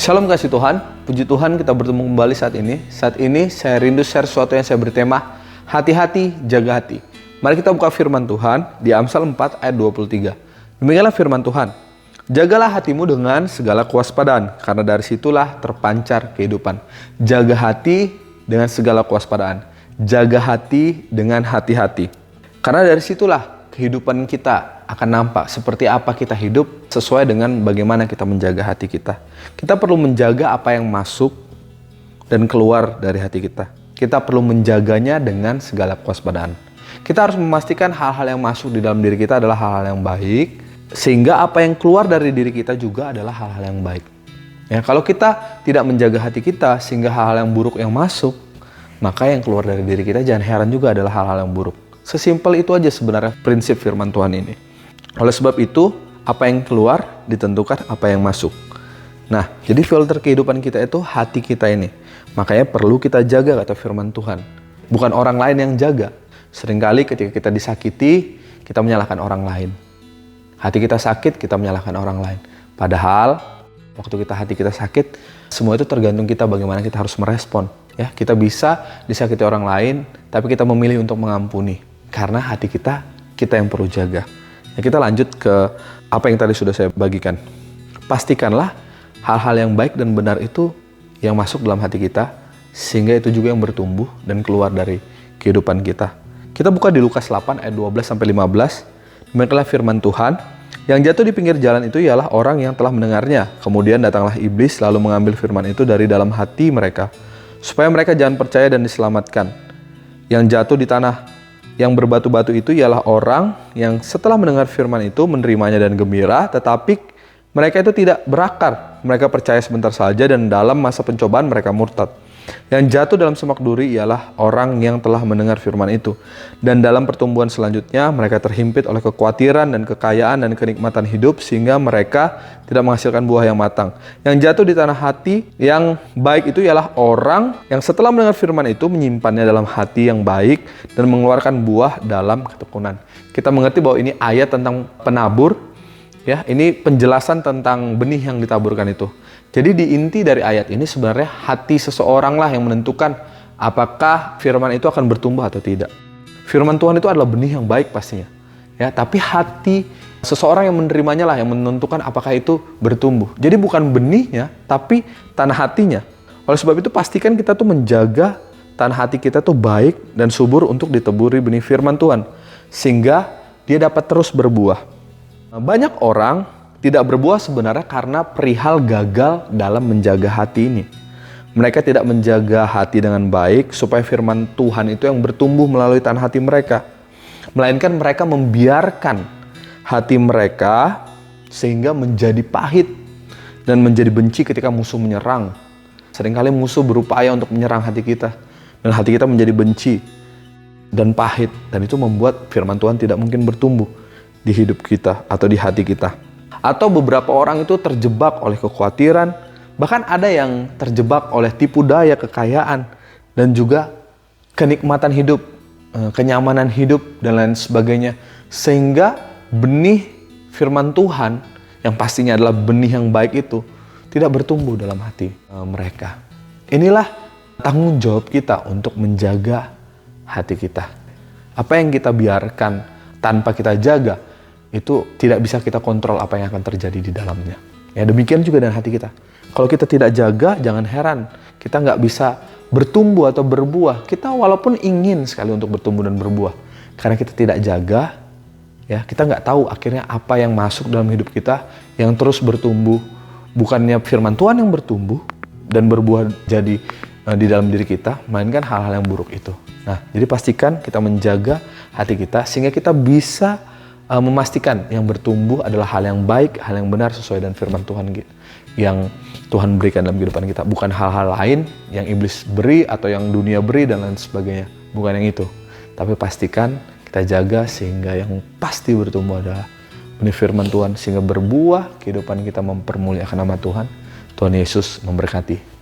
Shalom kasih Tuhan, puji Tuhan kita bertemu kembali saat ini. Saat ini saya rindu share sesuatu yang saya bertema hati-hati, jaga hati. Mari kita buka firman Tuhan di Amsal 4 ayat 23. Demikianlah firman Tuhan. Jagalah hatimu dengan segala kewaspadaan, karena dari situlah terpancar kehidupan. Jaga hati dengan segala kewaspadaan. Jaga hati dengan hati-hati. Karena dari situlah kehidupan kita akan nampak seperti apa kita hidup sesuai dengan bagaimana kita menjaga hati kita. Kita perlu menjaga apa yang masuk dan keluar dari hati kita. Kita perlu menjaganya dengan segala kewaspadaan. Kita harus memastikan hal-hal yang masuk di dalam diri kita adalah hal-hal yang baik, sehingga apa yang keluar dari diri kita juga adalah hal-hal yang baik. Ya, kalau kita tidak menjaga hati kita sehingga hal-hal yang buruk yang masuk, maka yang keluar dari diri kita jangan heran juga adalah hal-hal yang buruk. Sesimpel itu aja sebenarnya prinsip firman Tuhan ini. Oleh sebab itu, apa yang keluar ditentukan apa yang masuk. Nah, jadi filter kehidupan kita itu hati kita ini. Makanya perlu kita jaga kata firman Tuhan. Bukan orang lain yang jaga. Seringkali ketika kita disakiti, kita menyalahkan orang lain. Hati kita sakit, kita menyalahkan orang lain. Padahal, waktu hati kita sakit, semua itu tergantung kita bagaimana kita harus merespon. Ya, kita bisa disakiti orang lain, tapi kita memilih untuk mengampuni. Karena hati kita yang perlu jaga. Ya, kita lanjut ke apa yang tadi sudah saya bagikan. Pastikanlah hal-hal yang baik dan benar itu yang masuk dalam hati kita, sehingga itu juga yang bertumbuh dan keluar dari kehidupan kita. Kita buka di Lukas 8 ayat 12-15. Demikianlah firman Tuhan. Yang jatuh di pinggir jalan itu ialah orang yang telah mendengarnya. Kemudian datanglah iblis lalu mengambil firman itu dari dalam hati mereka, supaya mereka jangan percaya dan diselamatkan. Yang jatuh di tanah yang berbatu-batu itu ialah orang yang setelah mendengar firman itu menerimanya dan gembira, tetapi mereka itu tidak berakar. Mereka percaya sebentar saja dan dalam masa pencobaan mereka murtad. Yang jatuh dalam semak duri ialah orang yang telah mendengar firman itu. Dan dalam pertumbuhan selanjutnya mereka terhimpit oleh kekhawatiran dan kekayaan dan kenikmatan hidup sehingga mereka tidak menghasilkan buah yang matang. Yang jatuh di tanah hati yang baik itu ialah orang yang setelah mendengar firman itu menyimpannya dalam hati yang baik dan mengeluarkan buah dalam ketekunan. Kita mengerti bahwa ini ayat tentang penabur. Ya, ini penjelasan tentang benih yang ditaburkan itu. Jadi di inti dari ayat ini sebenarnya hati seseorang lah yang menentukan apakah firman itu akan bertumbuh atau tidak. Firman Tuhan itu adalah benih yang baik pastinya. Ya, tapi hati seseorang yang menerimanya lah yang menentukan apakah itu bertumbuh. Jadi bukan benihnya, tapi tanah hatinya. Oleh sebab itu pastikan kita tuh menjaga tanah hati kita tuh baik dan subur untuk diteburi benih firman Tuhan. Sehingga dia dapat terus berbuah. Banyak orang tidak berbuah sebenarnya karena perihal gagal dalam menjaga hati ini. Mereka tidak menjaga hati dengan baik supaya firman Tuhan itu yang bertumbuh melalui tanah hati mereka. Melainkan mereka membiarkan hati mereka sehingga menjadi pahit dan menjadi benci ketika musuh menyerang. Seringkali musuh berupaya untuk menyerang hati kita dan hati kita menjadi benci dan pahit. Dan itu membuat firman Tuhan tidak mungkin bertumbuh di hidup kita atau di hati kita. Atau beberapa orang itu terjebak oleh kekhawatiran, bahkan ada yang terjebak oleh tipu daya kekayaan dan juga kenikmatan hidup, kenyamanan hidup dan lain sebagainya. Sehingga benih firman Tuhan yang pastinya adalah benih yang baik itu tidak bertumbuh dalam hati mereka. Inilah tanggung jawab kita untuk menjaga hati kita. Apa yang kita biarkan tanpa kita jaga, itu tidak bisa kita kontrol apa yang akan terjadi di dalamnya. Ya, demikian juga dengan hati kita. Kalau kita tidak jaga, jangan heran kita nggak bisa bertumbuh atau berbuah. Kita walaupun ingin sekali untuk bertumbuh dan berbuah, karena kita tidak jaga, ya kita nggak tahu akhirnya apa yang masuk dalam hidup kita yang terus bertumbuh. Bukannya firman Tuhan yang bertumbuh dan berbuah jadi di dalam diri kita, melainkan hal-hal yang buruk itu. Nah, jadi pastikan kita menjaga hati kita sehingga kita bisa memastikan yang bertumbuh adalah hal yang baik, hal yang benar sesuai dengan firman Tuhan yang Tuhan berikan dalam kehidupan kita. Bukan hal-hal lain yang iblis beri atau yang dunia beri dan lain sebagainya. Bukan yang itu. Tapi pastikan kita jaga sehingga yang pasti bertumbuh adalah benih firman Tuhan. Sehingga berbuah kehidupan kita mempermuliakan nama Tuhan. Tuhan Yesus memberkati.